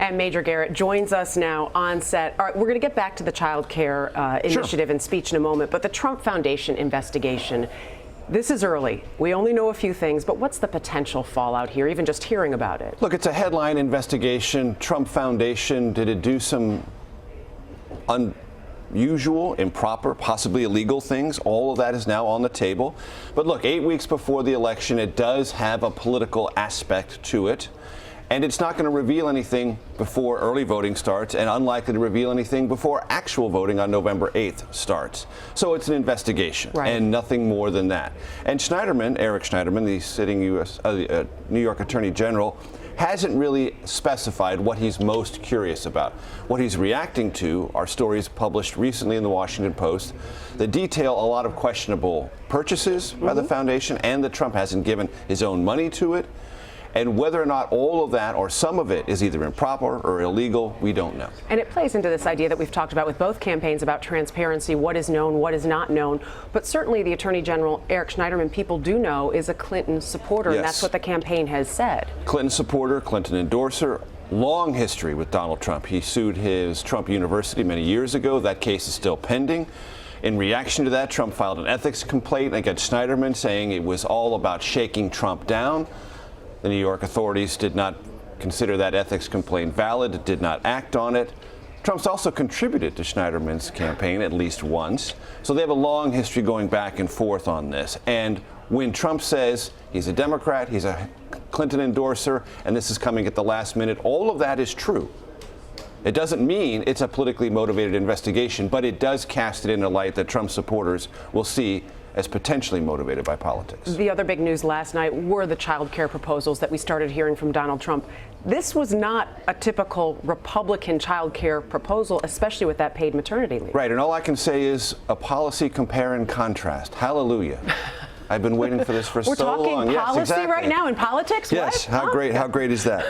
And Major Garrett joins us now on set. All right, we're going to get back to the child care initiative and speech in a moment, but the Trump Foundation investigation, this is early. We only know a few things, but what's the potential fallout here, even just hearing about it? Look, it's a headline investigation. Trump Foundation, did it do some unusual, improper, possibly illegal things? All of that is now on the table. But look, 8 weeks before the election, it does have a political aspect to it. And it's not going to reveal anything before early voting starts, and unlikely to reveal anything before actual voting on November 8th starts. So it's an investigation, and nothing more than that. And Schneiderman, Eric Schneiderman, the sitting New York Attorney General, hasn't really specified what he's most curious about. What he's reacting to are stories published recently in the Washington Post that detail a lot of questionable purchases by the foundation, and that Trump hasn't given his own money to it. And whether or not all of that or some of it is either improper or illegal, we don't know. And it plays into this idea that we've talked about with both campaigns about transparency, what is known, what is not known. But certainly the Attorney General, Eric Schneiderman, people do know is a Clinton supporter, and that's what the campaign has said. Clinton supporter, Clinton endorser, long history with Donald Trump. He sued his Trump University many years ago. That case is still pending. In reaction to that, Trump filed an ethics complaint against Schneiderman, saying it was all about shaking Trump down. The New York authorities did not consider that ethics complaint valid, did not act on it. Trump's also contributed to Schneiderman's campaign at least once. So they have a long history going back and forth on this. And when Trump says he's a Democrat, he's a Clinton endorser, and this is coming at the last minute, all of that is true. It doesn't mean it's a politically motivated investigation, but it does cast it in a light that Trump supporters will see as potentially motivated by politics. The other big news last night were the child care proposals that we started hearing from Donald Trump. This was not a typical Republican child care proposal, especially with that paid maternity leave. Right, and all I can say is a policy compare and contrast. Hallelujah. I've been waiting for this for so long. We're talking policy right now in politics? Yes, what? How great is that?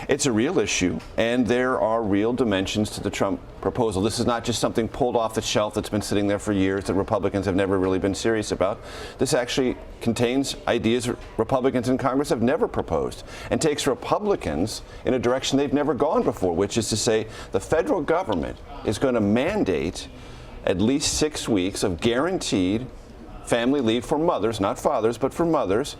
It's a real issue, and there are real dimensions to the Trump proposal. This is not just something pulled off the shelf that's been sitting there for years that Republicans have never really been serious about. This actually contains ideas Republicans in Congress have never proposed, and takes Republicans in a direction they've never gone before, which is to say the federal government is going to mandate at least 6 weeks of guaranteed family leave for mothers, not fathers, but for mothers.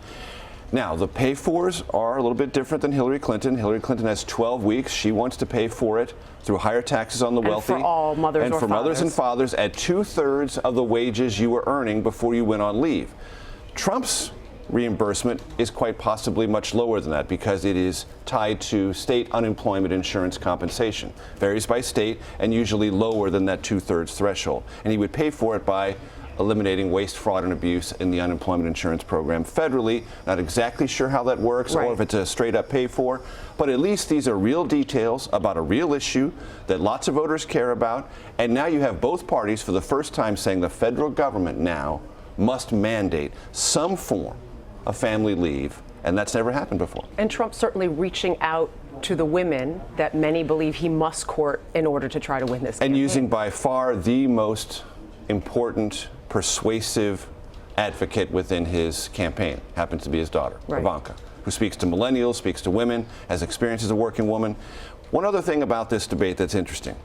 Now, the pay-fors are a little bit different than Hillary Clinton. Hillary Clinton has 12 weeks. She wants to pay for it through higher taxes on the wealthy. And for all mothers and or for fathers. mothers and fathers at 2/3 of the wages you were earning before you went on leave. Trump's reimbursement is quite possibly much lower than that because it is tied to state unemployment insurance compensation. Varies by state and usually lower than that 2/3 threshold. And he would pay for it by eliminating waste, fraud, and abuse in the unemployment insurance program federally. Not exactly sure how that works or if it's a straight up pay for, but at least these are real details about a real issue that lots of voters care about. And now you have both parties for the first time saying the federal government now must mandate some form of family leave, and that's never happened before. And Trump's certainly reaching out to the women that many believe he must court in order to try to win this campaign. And using by far the most important, persuasive advocate within his campaign, happens to be his daughter, Ivanka, who speaks to millennials, speaks to women, has experience as a working woman. One other thing about this debate that's interesting.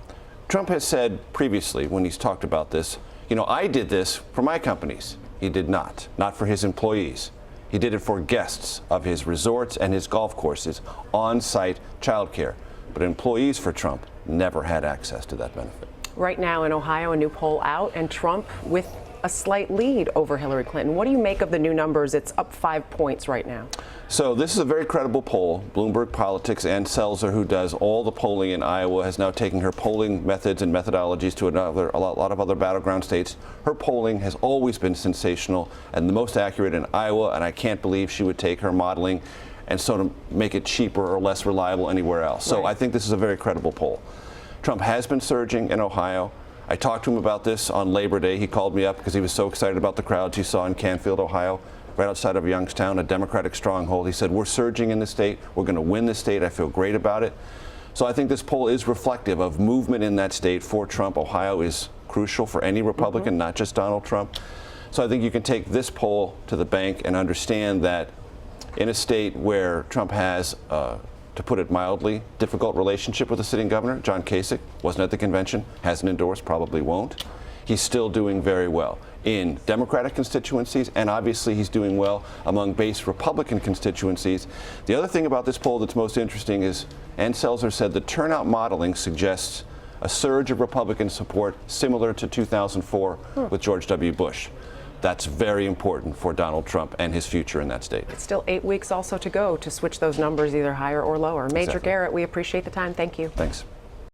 Trump has said previously when he's talked about this, you know, I did this for my companies. He did not for his employees. He did it for guests of his resorts and his golf courses, on-site childcare. But employees for Trump never had access to that benefit. Right now in Ohio, a new poll out, and Trump with a slight lead over Hillary Clinton. What do you make of the new numbers? It's up 5 points right now. So this is a very credible poll. Bloomberg Politics, Ann Selzer, who does all the polling in Iowa, has now taken her polling methods and methodologies to a lot of other battleground states. Her polling has always been sensational and the most accurate in Iowa, and I can't believe she would take her modeling and sort of make it cheaper or less reliable anywhere else. So I think this is a very credible poll. Trump has been surging in Ohio. I talked to him about this on Labor Day. He called me up because he was so excited about the crowds he saw in Canfield, Ohio, right outside of Youngstown, a Democratic stronghold. He said, we're surging in the state. We're going to win the state. I feel great about it. So I think this poll is reflective of movement in that state for Trump. Ohio is crucial for any Republican, not just Donald Trump. So I think you can take this poll to the bank and understand that in a state where Trump has to to put it mildly, difficult relationship with the sitting governor. John Kasich wasn't at the convention, hasn't endorsed, probably won't. He's still doing very well in Democratic constituencies, and obviously he's doing well among base Republican constituencies. The other thing about this poll that's most interesting is Ann Selzer said the turnout modeling suggests a surge of Republican support similar to 2004 with George W. Bush. That's very important for Donald Trump and his future in that state. It's still 8 weeks also to go to switch those numbers either higher or lower. Major Exactly. Garrett, we appreciate the time. Thank you. Thanks.